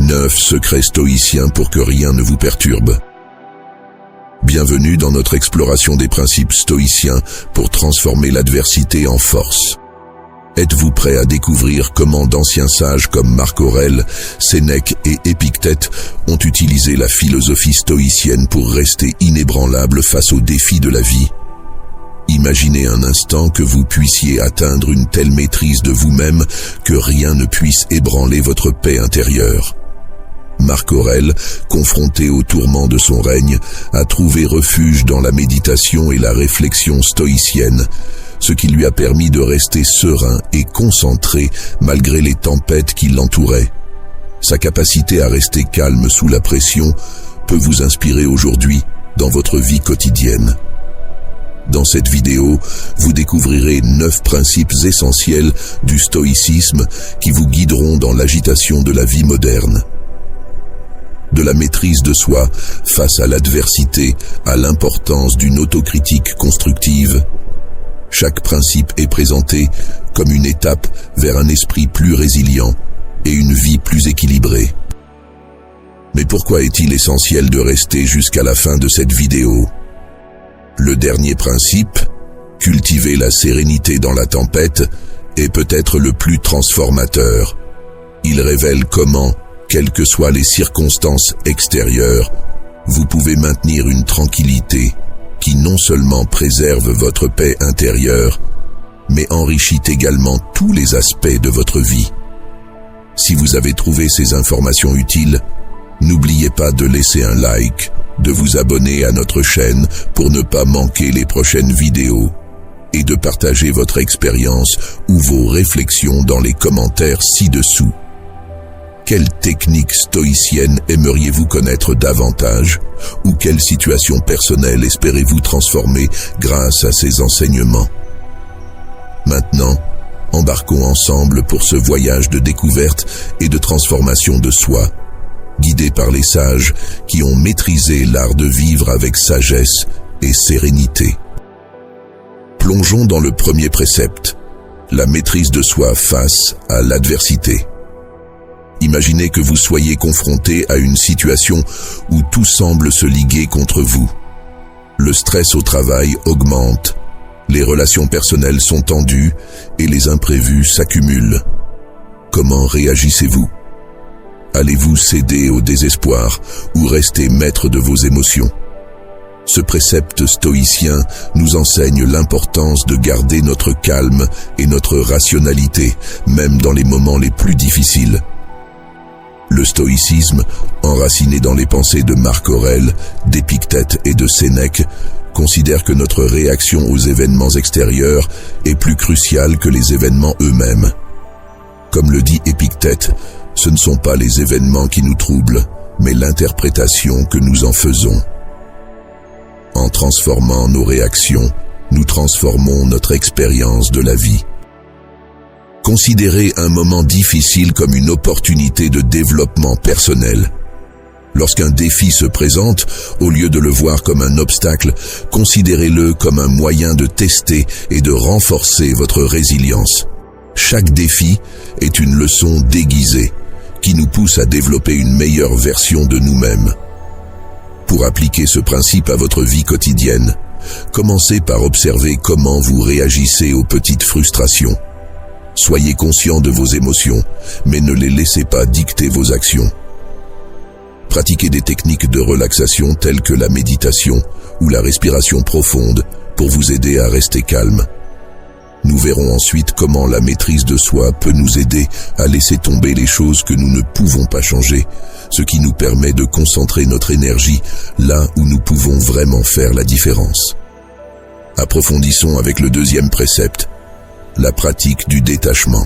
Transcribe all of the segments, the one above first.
9 secrets stoïciens pour que rien ne vous perturbe. Bienvenue dans notre exploration des principes stoïciens pour transformer l'adversité en force. Êtes-vous prêt à découvrir comment d'anciens sages comme Marc Aurèle, Sénèque et Épictète ont utilisé la philosophie stoïcienne pour rester inébranlables face aux défis de la vie? Imaginez un instant que vous puissiez atteindre une telle maîtrise de vous-même que rien ne puisse ébranler votre paix intérieure. Marc Aurèle, confronté aux tourments de son règne, a trouvé refuge dans la méditation et la réflexion stoïcienne, ce qui lui a permis de rester serein et concentré malgré les tempêtes qui l'entouraient. Sa capacité à rester calme sous la pression peut vous inspirer aujourd'hui dans votre vie quotidienne. Dans cette vidéo, vous découvrirez 9 principes essentiels du stoïcisme qui vous guideront dans l'agitation de la vie moderne. De la maîtrise de soi face à l'adversité à l'importance d'une autocritique constructive, chaque principe est présenté comme une étape vers un esprit plus résilient et une vie plus équilibrée. Mais pourquoi est-il essentiel de rester jusqu'à la fin de cette vidéo? Le dernier principe, cultiver la sérénité dans la tempête, est peut-être le plus transformateur. Il révèle comment, quelles que soient les circonstances extérieures, vous pouvez maintenir une tranquillité qui non seulement préserve votre paix intérieure, mais enrichit également tous les aspects de votre vie. Si vous avez trouvé ces informations utiles, n'oubliez pas de laisser un like, de vous abonner à notre chaîne pour ne pas manquer les prochaines vidéos, et de partager votre expérience ou vos réflexions dans les commentaires ci-dessous. Quelle technique stoïcienne aimeriez-vous connaître davantage? Ou quelle situation personnelle espérez-vous transformer grâce à ces enseignements? Maintenant, embarquons ensemble pour ce voyage de découverte et de transformation de soi, guidé par les sages qui ont maîtrisé l'art de vivre avec sagesse et sérénité. Plongeons dans le premier précepte, la maîtrise de soi face à l'adversité. Imaginez que vous soyez confronté à une situation où tout semble se liguer contre vous. Le stress au travail augmente, les relations personnelles sont tendues et les imprévus s'accumulent. Comment réagissez-vous? Allez-vous céder au désespoir ou rester maître de vos émotions? Ce précepte stoïcien nous enseigne l'importance de garder notre calme et notre rationalité, même dans les moments les plus difficiles. Le stoïcisme, enraciné dans les pensées de Marc Aurèle, d'Épictète et de Sénèque, considère que notre réaction aux événements extérieurs est plus cruciale que les événements eux-mêmes. Comme le dit Épictète, ce ne sont pas les événements qui nous troublent, mais l'interprétation que nous en faisons. En transformant nos réactions, nous transformons notre expérience de la vie. Considérez un moment difficile comme une opportunité de développement personnel. Lorsqu'un défi se présente, au lieu de le voir comme un obstacle, considérez-le comme un moyen de tester et de renforcer votre résilience. Chaque défi est une leçon déguisée qui nous pousse à développer une meilleure version de nous-mêmes. Pour appliquer ce principe à votre vie quotidienne, commencez par observer comment vous réagissez aux petites frustrations. Soyez conscient de vos émotions, mais ne les laissez pas dicter vos actions. Pratiquez des techniques de relaxation telles que la méditation ou la respiration profonde pour vous aider à rester calme. Nous verrons ensuite comment la maîtrise de soi peut nous aider à laisser tomber les choses que nous ne pouvons pas changer, ce qui nous permet de concentrer notre énergie là où nous pouvons vraiment faire la différence. Approfondissons avec le deuxième précepte, la pratique du détachement.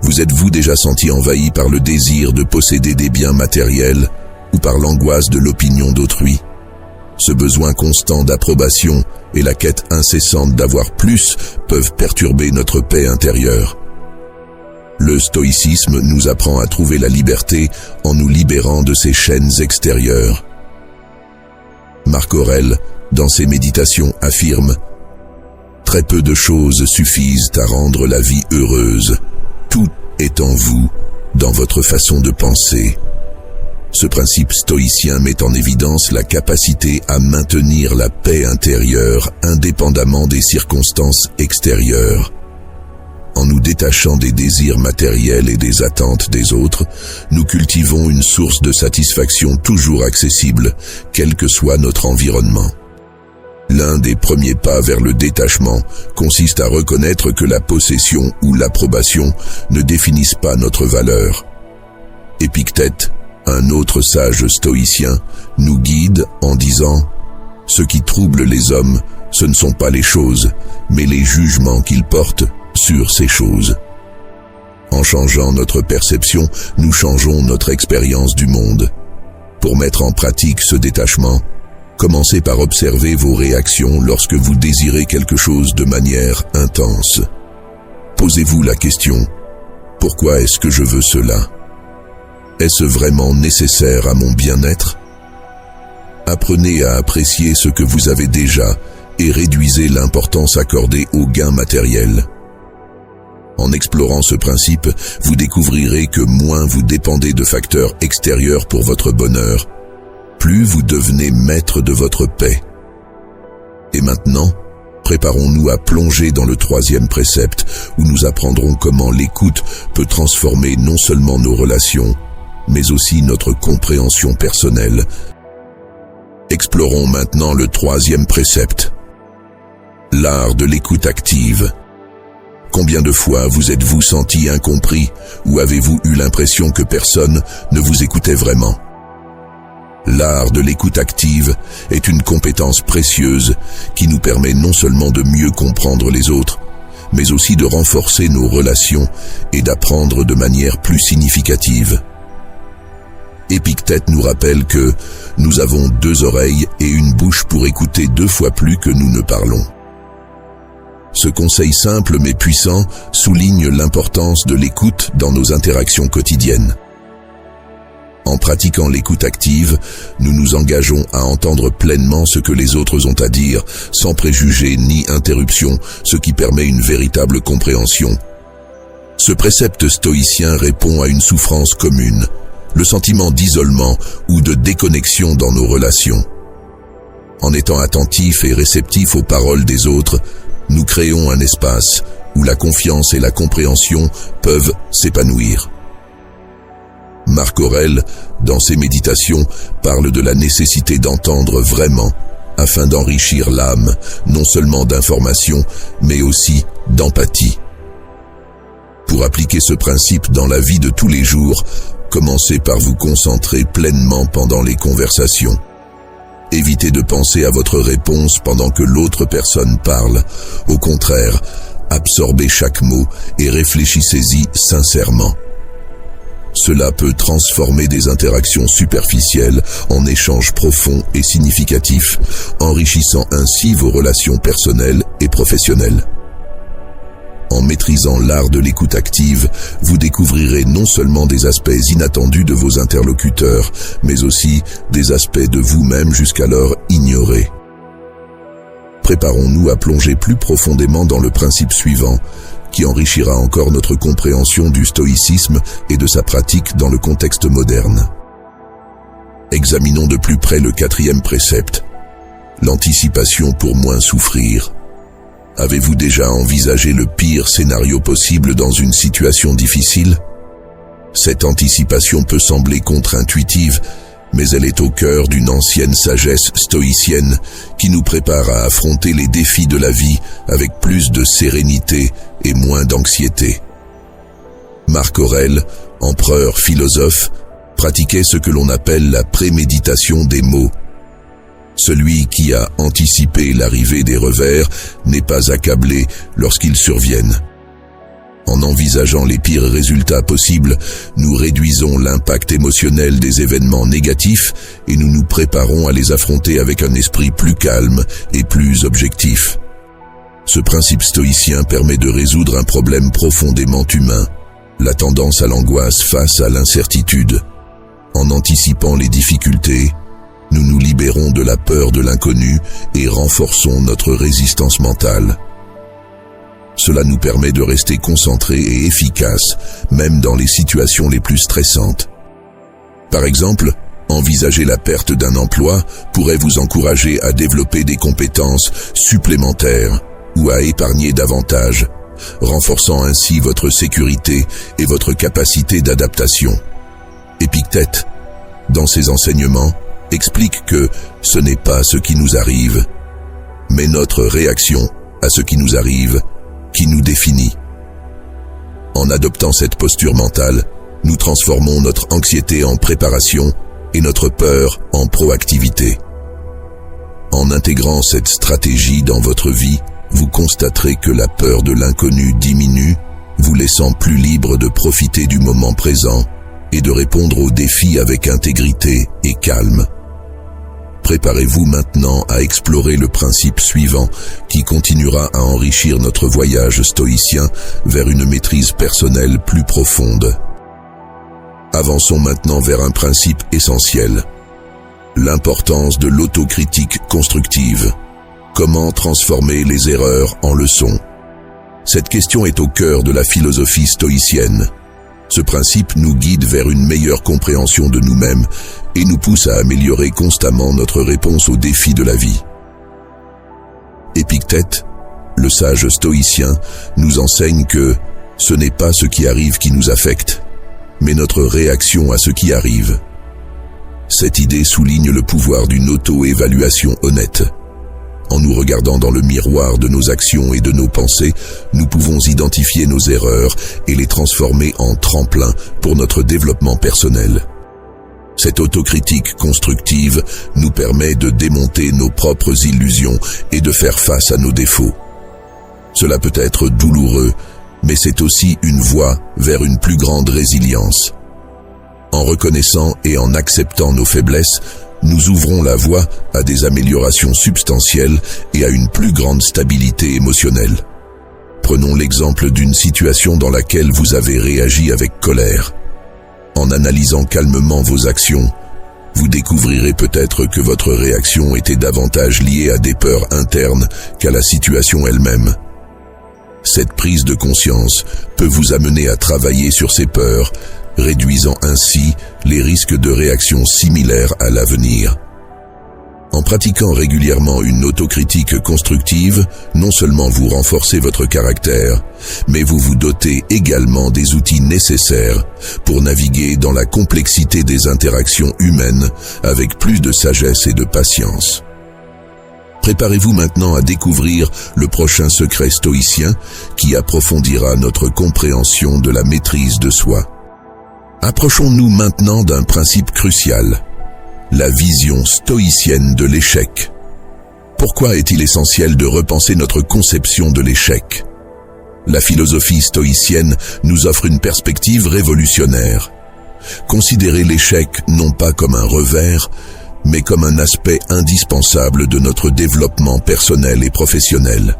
Vous êtes-vous déjà senti envahi par le désir de posséder des biens matériels ou par l'angoisse de l'opinion d'autrui? Ce besoin constant d'approbation et la quête incessante d'avoir plus peuvent perturber notre paix intérieure. Le stoïcisme nous apprend à trouver la liberté en nous libérant de ces chaînes extérieures. Marc Aurèle, dans ses méditations, affirme « Très peu de choses suffisent à rendre la vie heureuse. Tout est en vous, dans votre façon de penser. Ce principe stoïcien met en évidence la capacité à maintenir la paix intérieure indépendamment des circonstances extérieures. En nous détachant des désirs matériels et des attentes des autres, nous cultivons une source de satisfaction toujours accessible, quel que soit notre environnement. L'un des premiers pas vers le détachement consiste à reconnaître que la possession ou l'approbation ne définissent pas notre valeur. Épictète, un autre sage stoïcien, nous guide en disant « Ce qui trouble les hommes, ce ne sont pas les choses, mais les jugements qu'ils portent sur ces choses. » En changeant notre perception, nous changeons notre expérience du monde. Pour mettre en pratique ce détachement, commencez par observer vos réactions lorsque vous désirez quelque chose de manière intense. Posez-vous la question « Pourquoi est-ce que je veux cela ? Est-ce vraiment nécessaire à mon bien-être ? » Apprenez à apprécier ce que vous avez déjà et réduisez l'importance accordée aux gains matériels. En explorant ce principe, vous découvrirez que moins vous dépendez de facteurs extérieurs pour votre bonheur, plus vous devenez maître de votre paix. Et maintenant, préparons-nous à plonger dans le troisième précepte où nous apprendrons comment l'écoute peut transformer non seulement nos relations, mais aussi notre compréhension personnelle. Explorons maintenant le troisième précepte. L'art de l'écoute active. Combien de fois vous êtes-vous senti incompris ou avez-vous eu l'impression que personne ne vous écoutait vraiment ? L'art de l'écoute active est une compétence précieuse qui nous permet non seulement de mieux comprendre les autres, mais aussi de renforcer nos relations et d'apprendre de manière plus significative. Épictète nous rappelle que nous avons 2 oreilles et une bouche pour écouter 2 fois plus que nous ne parlons. Ce conseil simple mais puissant souligne l'importance de l'écoute dans nos interactions quotidiennes. En pratiquant l'écoute active, nous nous engageons à entendre pleinement ce que les autres ont à dire, sans préjugés ni interruption, ce qui permet une véritable compréhension. Ce précepte stoïcien répond à une souffrance commune, le sentiment d'isolement ou de déconnexion dans nos relations. En étant attentifs et réceptifs aux paroles des autres, nous créons un espace où la confiance et la compréhension peuvent s'épanouir. Marc Aurèle, dans ses méditations, parle de la nécessité d'entendre vraiment, afin d'enrichir l'âme, non seulement d'informations, mais aussi d'empathie. Pour appliquer ce principe dans la vie de tous les jours, commencez par vous concentrer pleinement pendant les conversations. Évitez de penser à votre réponse pendant que l'autre personne parle. Au contraire, absorbez chaque mot et réfléchissez-y sincèrement. Cela peut transformer des interactions superficielles en échanges profonds et significatifs, enrichissant ainsi vos relations personnelles et professionnelles. En maîtrisant l'art de l'écoute active, vous découvrirez non seulement des aspects inattendus de vos interlocuteurs, mais aussi des aspects de vous-même jusqu'alors ignorés. Préparons-nous à plonger plus profondément dans le principe suivant, qui enrichira encore notre compréhension du stoïcisme et de sa pratique dans le contexte moderne. Examinons de plus près le 4e précepte, l'anticipation pour moins souffrir. Avez-vous déjà envisagé le pire scénario possible dans une situation difficile ? Cette anticipation peut sembler contre-intuitive, mais elle est au cœur d'une ancienne sagesse stoïcienne qui nous prépare à affronter les défis de la vie avec plus de sérénité et moins d'anxiété. Marc Aurèle, empereur philosophe, pratiquait ce que l'on appelle la préméditation des maux. Celui qui a anticipé l'arrivée des revers n'est pas accablé lorsqu'ils surviennent. En envisageant les pires résultats possibles, nous réduisons l'impact émotionnel des événements négatifs et nous nous préparons à les affronter avec un esprit plus calme et plus objectif. Ce principe stoïcien permet de résoudre un problème profondément humain, la tendance à l'angoisse face à l'incertitude. En anticipant les difficultés, nous nous libérons de la peur de l'inconnu et renforçons notre résistance mentale. Cela nous permet de rester concentrés et efficaces, même dans les situations les plus stressantes. Par exemple, envisager la perte d'un emploi pourrait vous encourager à développer des compétences supplémentaires ou à épargner davantage, renforçant ainsi votre sécurité et votre capacité d'adaptation. Épictète, dans ses enseignements, explique que ce n'est pas ce qui nous arrive, mais notre réaction à ce qui nous arrive qui nous définit. En adoptant cette posture mentale, nous transformons notre anxiété en préparation et notre peur en proactivité. En intégrant cette stratégie dans votre vie, vous constaterez que la peur de l'inconnu diminue, vous laissant plus libre de profiter du moment présent et de répondre aux défis avec intégrité et calme. Préparez-vous maintenant à explorer le principe suivant qui continuera à enrichir notre voyage stoïcien vers une maîtrise personnelle plus profonde. Avançons maintenant vers un principe essentiel, l'importance de l'autocritique constructive. Comment transformer les erreurs en leçons? Cette question est au cœur de la philosophie stoïcienne. Ce principe nous guide vers une meilleure compréhension de nous-mêmes et nous pousse à améliorer constamment notre réponse aux défis de la vie. Épictète, le sage stoïcien, nous enseigne que ce n'est pas ce qui arrive qui nous affecte, mais notre réaction à ce qui arrive. Cette idée souligne le pouvoir d'une auto-évaluation honnête. En nous regardant dans le miroir de nos actions et de nos pensées, nous pouvons identifier nos erreurs et les transformer en tremplin pour notre développement personnel. Cette autocritique constructive nous permet de démonter nos propres illusions et de faire face à nos défauts. Cela peut être douloureux, mais c'est aussi une voie vers une plus grande résilience. En reconnaissant et en acceptant nos faiblesses, nous ouvrons la voie à des améliorations substantielles et à une plus grande stabilité émotionnelle. Prenons l'exemple d'une situation dans laquelle vous avez réagi avec colère. En analysant calmement vos actions, vous découvrirez peut-être que votre réaction était davantage liée à des peurs internes qu'à la situation elle-même. Cette prise de conscience peut vous amener à travailler sur ces peurs, réduisant ainsi les risques de réactions similaires à l'avenir. En pratiquant régulièrement une autocritique constructive, non seulement vous renforcez votre caractère, mais vous vous dotez également des outils nécessaires pour naviguer dans la complexité des interactions humaines avec plus de sagesse et de patience. Préparez-vous maintenant à découvrir le prochain secret stoïcien qui approfondira notre compréhension de la maîtrise de soi. Approchons-nous maintenant d'un principe crucial, la vision stoïcienne de l'échec. Pourquoi est-il essentiel de repenser notre conception de l'échec? La philosophie stoïcienne nous offre une perspective révolutionnaire. Considérez l'échec non pas comme un revers, mais comme un aspect indispensable de notre développement personnel et professionnel.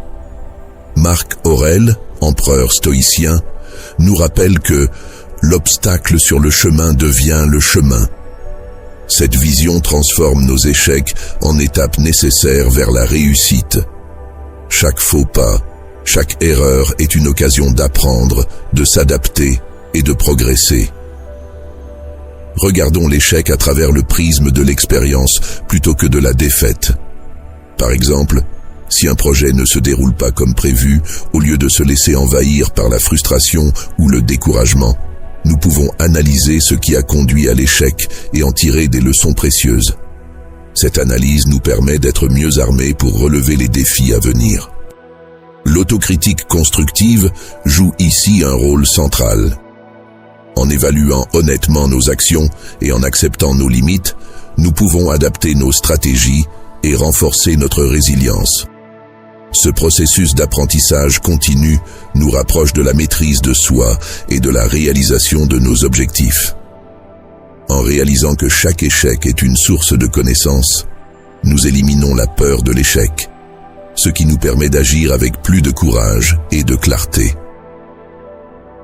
Marc Aurèle, empereur stoïcien, nous rappelle que l'obstacle sur le chemin devient le chemin. Cette vision transforme nos échecs en étapes nécessaires vers la réussite. Chaque faux pas, chaque erreur est une occasion d'apprendre, de s'adapter et de progresser. Regardons l'échec à travers le prisme de l'expérience plutôt que de la défaite. Par exemple, si un projet ne se déroule pas comme prévu, au lieu de se laisser envahir par la frustration ou le découragement, nous pouvons analyser ce qui a conduit à l'échec et en tirer des leçons précieuses. Cette analyse nous permet d'être mieux armés pour relever les défis à venir. L'autocritique constructive joue ici un rôle central. En évaluant honnêtement nos actions et en acceptant nos limites, nous pouvons adapter nos stratégies et renforcer notre résilience. Ce processus d'apprentissage continu nous rapproche de la maîtrise de soi et de la réalisation de nos objectifs. En réalisant que chaque échec est une source de connaissances, nous éliminons la peur de l'échec, ce qui nous permet d'agir avec plus de courage et de clarté.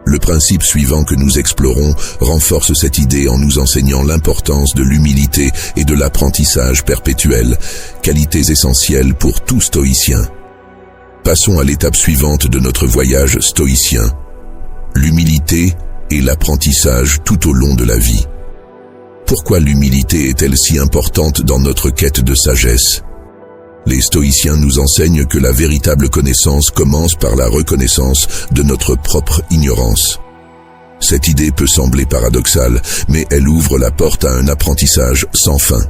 Le principe suivant que nous explorons renforce cette idée en nous enseignant l'importance de l'humilité et de l'apprentissage perpétuel, qualités essentielles pour tout stoïcien. Passons à l'étape suivante de notre voyage stoïcien. L'humilité et l'apprentissage tout au long de la vie. Pourquoi l'humilité est-elle si importante dans notre quête de sagesse? Les stoïciens nous enseignent que la véritable connaissance commence par la reconnaissance de notre propre ignorance. Cette idée peut sembler paradoxale, mais elle ouvre la porte à un apprentissage sans fin.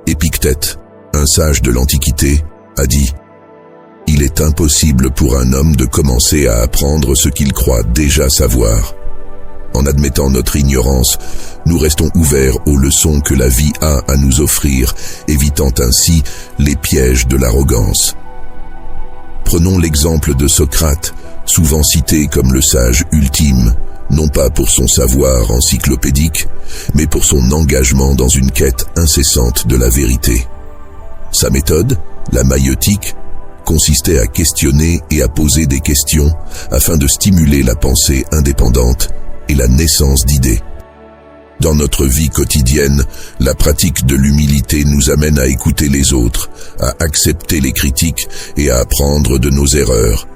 Épictète, un sage de l'Antiquité, a dit « Il est impossible pour un homme de commencer à apprendre ce qu'il croit déjà savoir. » En admettant notre ignorance, nous restons ouverts aux leçons que la vie a à nous offrir, évitant ainsi les pièges de l'arrogance. Prenons l'exemple de Socrate, souvent cité comme le sage ultime, non pas pour son savoir encyclopédique, mais pour son engagement dans une quête incessante de la vérité. Sa méthode, la maïeutique, consistait à questionner et à poser des questions afin de stimuler la pensée indépendante et la naissance d'idées. Dans notre vie quotidienne, la pratique de l'humilité nous amène à écouter les autres, à accepter les critiques et à apprendre de nos erreurs.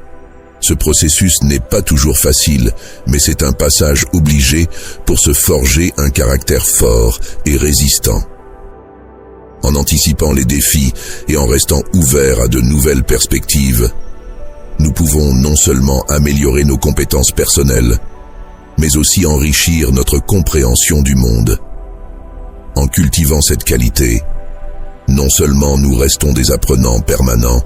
Ce processus n'est pas toujours facile, mais c'est un passage obligé pour se forger un caractère fort et résistant. En anticipant les défis et en restant ouverts à de nouvelles perspectives, nous pouvons non seulement améliorer nos compétences personnelles, mais aussi enrichir notre compréhension du monde. En cultivant cette qualité, non seulement nous restons des apprenants permanents,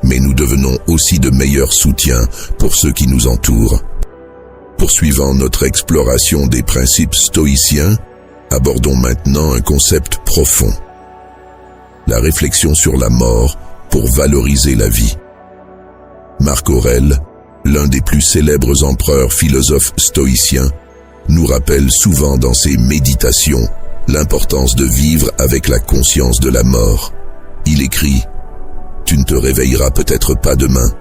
mais nous devenons aussi de meilleurs soutiens pour ceux qui nous entourent. Poursuivant notre exploration des principes stoïciens, abordons maintenant un concept profond. La réflexion sur la mort pour valoriser la vie. Marc Aurèle, l'un des plus célèbres empereurs philosophes stoïciens, nous rappelle souvent dans ses méditations l'importance de vivre avec la conscience de la mort. Il écrit « Tu ne te réveilleras peut-être pas demain ».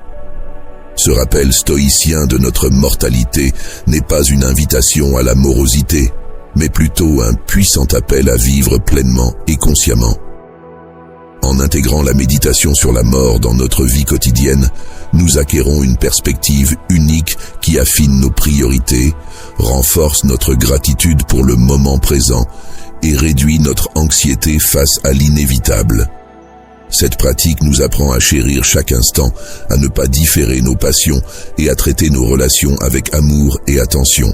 Ce rappel stoïcien de notre mortalité n'est pas une invitation à la morosité, mais plutôt un puissant appel à vivre pleinement et consciemment. En intégrant la méditation sur la mort dans notre vie quotidienne, nous acquérons une perspective unique qui affine nos priorités, renforce notre gratitude pour le moment présent et réduit notre anxiété face à l'inévitable. Cette pratique nous apprend à chérir chaque instant, à ne pas différer nos passions et à traiter nos relations avec amour et attention.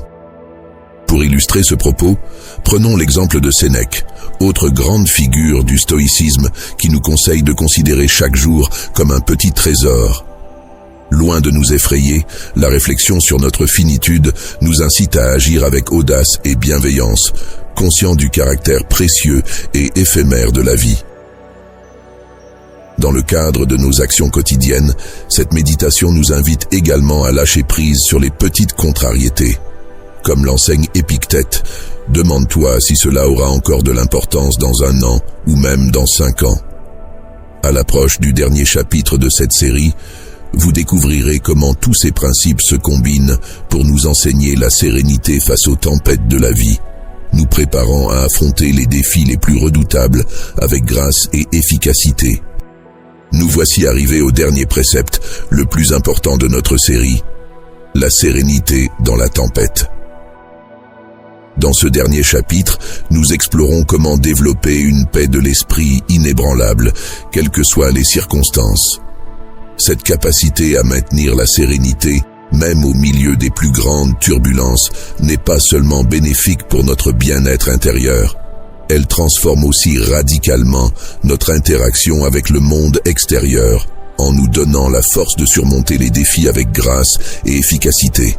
Pour illustrer ce propos, prenons l'exemple de Sénèque, autre grande figure du stoïcisme qui nous conseille de considérer chaque jour comme un petit trésor. Loin de nous effrayer, la réflexion sur notre finitude nous incite à agir avec audace et bienveillance, conscient du caractère précieux et éphémère de la vie. Dans le cadre de nos actions quotidiennes, cette méditation nous invite également à lâcher prise sur les petites contrariétés. Comme l'enseigne Épictète, demande-toi si cela aura encore de l'importance dans 1 an ou même dans 5 ans. À l'approche du dernier chapitre de cette série, vous découvrirez comment tous ces principes se combinent pour nous enseigner la sérénité face aux tempêtes de la vie, nous préparant à affronter les défis les plus redoutables avec grâce et efficacité. Nous voici arrivés au dernier précepte, le plus important de notre série, la sérénité dans la tempête. Dans ce dernier chapitre, nous explorons comment développer une paix de l'esprit inébranlable, quelles que soient les circonstances. Cette capacité à maintenir la sérénité, même au milieu des plus grandes turbulences, n'est pas seulement bénéfique pour notre bien-être intérieur. Elle transforme aussi radicalement notre interaction avec le monde extérieur, en nous donnant la force de surmonter les défis avec grâce et efficacité.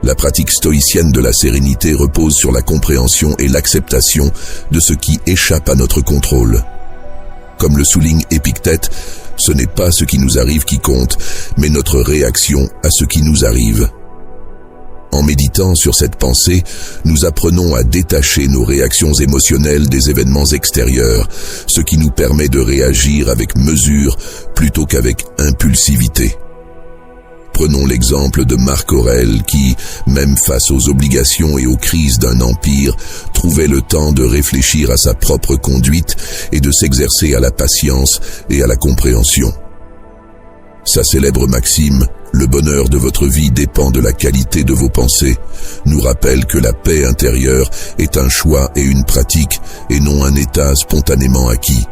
La pratique stoïcienne de la sérénité repose sur la compréhension et l'acceptation de ce qui échappe à notre contrôle. Comme le souligne Épictète, ce n'est pas ce qui nous arrive qui compte, mais notre réaction à ce qui nous arrive. En méditant sur cette pensée, nous apprenons à détacher nos réactions émotionnelles des événements extérieurs, ce qui nous permet de réagir avec mesure plutôt qu'avec impulsivité. Prenons l'exemple de Marc Aurèle qui, même face aux obligations et aux crises d'un empire, trouvait le temps de réfléchir à sa propre conduite et de s'exercer à la patience et à la compréhension. Sa célèbre maxime « Le bonheur de votre vie dépend de la qualité de vos pensées » nous rappelle que la paix intérieure est un choix et une pratique et non un état spontanément acquis.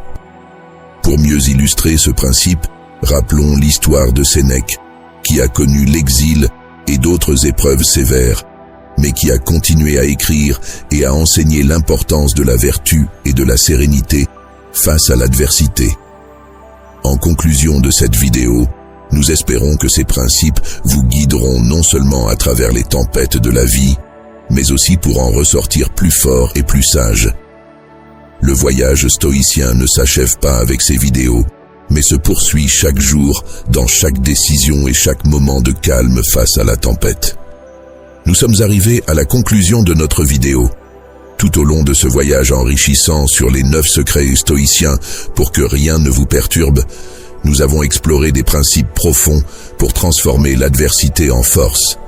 Pour mieux illustrer ce principe, rappelons l'histoire de Sénèque, qui a connu l'exil et d'autres épreuves sévères, mais qui a continué à écrire et à enseigner l'importance de la vertu et de la sérénité face à l'adversité. En conclusion de cette vidéo, nous espérons que ces principes vous guideront non seulement à travers les tempêtes de la vie, mais aussi pour en ressortir plus fort et plus sage. Le voyage stoïcien ne s'achève pas avec ces vidéos, mais se poursuit chaque jour dans chaque décision et chaque moment de calme face à la tempête. Nous sommes arrivés à la conclusion de notre vidéo. Tout au long de ce voyage enrichissant sur les 9 secrets stoïciens pour que rien ne vous perturbe, nous avons exploré des principes profonds pour transformer l'adversité en force.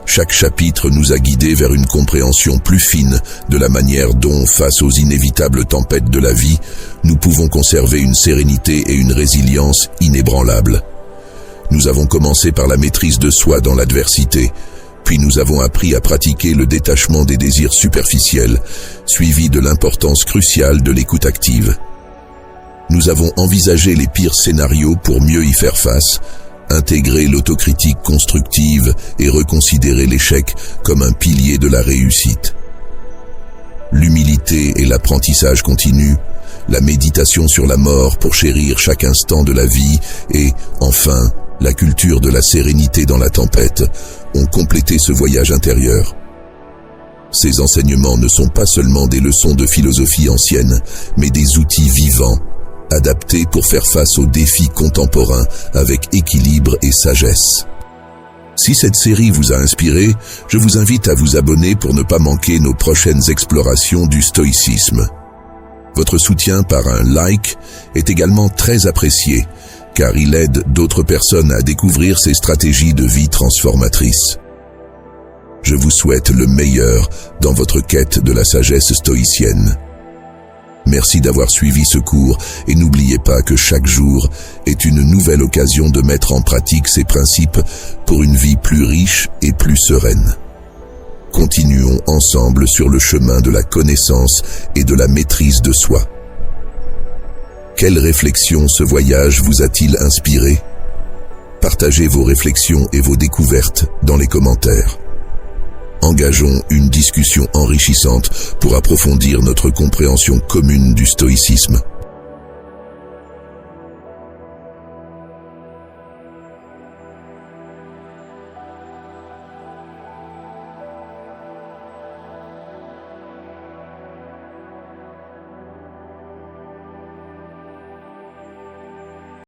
Chaque chapitre nous a guidés vers une compréhension plus fine de la manière dont, face aux inévitables tempêtes de la vie, nous pouvons conserver une sérénité et une résilience inébranlables. Nous avons commencé par la maîtrise de soi dans l'adversité, puis nous avons appris à pratiquer le détachement des désirs superficiels, suivi de l'importance cruciale de l'écoute active. Nous avons envisagé les pires scénarios pour mieux y faire face, intégrer l'autocritique constructive et reconsidérer l'échec comme un pilier de la réussite. L'humilité et l'apprentissage continu, la méditation sur la mort pour chérir chaque instant de la vie et, enfin, la culture de la sérénité dans la tempête ont complété ce voyage intérieur. Ces enseignements ne sont pas seulement des leçons de philosophie ancienne, mais des outils vivants, adaptés pour faire face aux défis contemporains avec équilibre et sagesse. Si cette série vous a inspiré, je vous invite à vous abonner pour ne pas manquer nos prochaines explorations du stoïcisme. Votre soutien par un like est également très apprécié, car il aide d'autres personnes à découvrir ces stratégies de vie transformatrices. Je vous souhaite le meilleur dans votre quête de la sagesse stoïcienne. Merci d'avoir suivi ce cours et n'oubliez pas que chaque jour est une nouvelle occasion de mettre en pratique ces principes pour une vie plus riche et plus sereine. Continuons ensemble sur le chemin de la connaissance et de la maîtrise de soi. Quelle réflexion ce voyage vous a-t-il inspiré? Partagez vos réflexions et vos découvertes dans les commentaires. Engageons une discussion enrichissante pour approfondir notre compréhension commune du stoïcisme.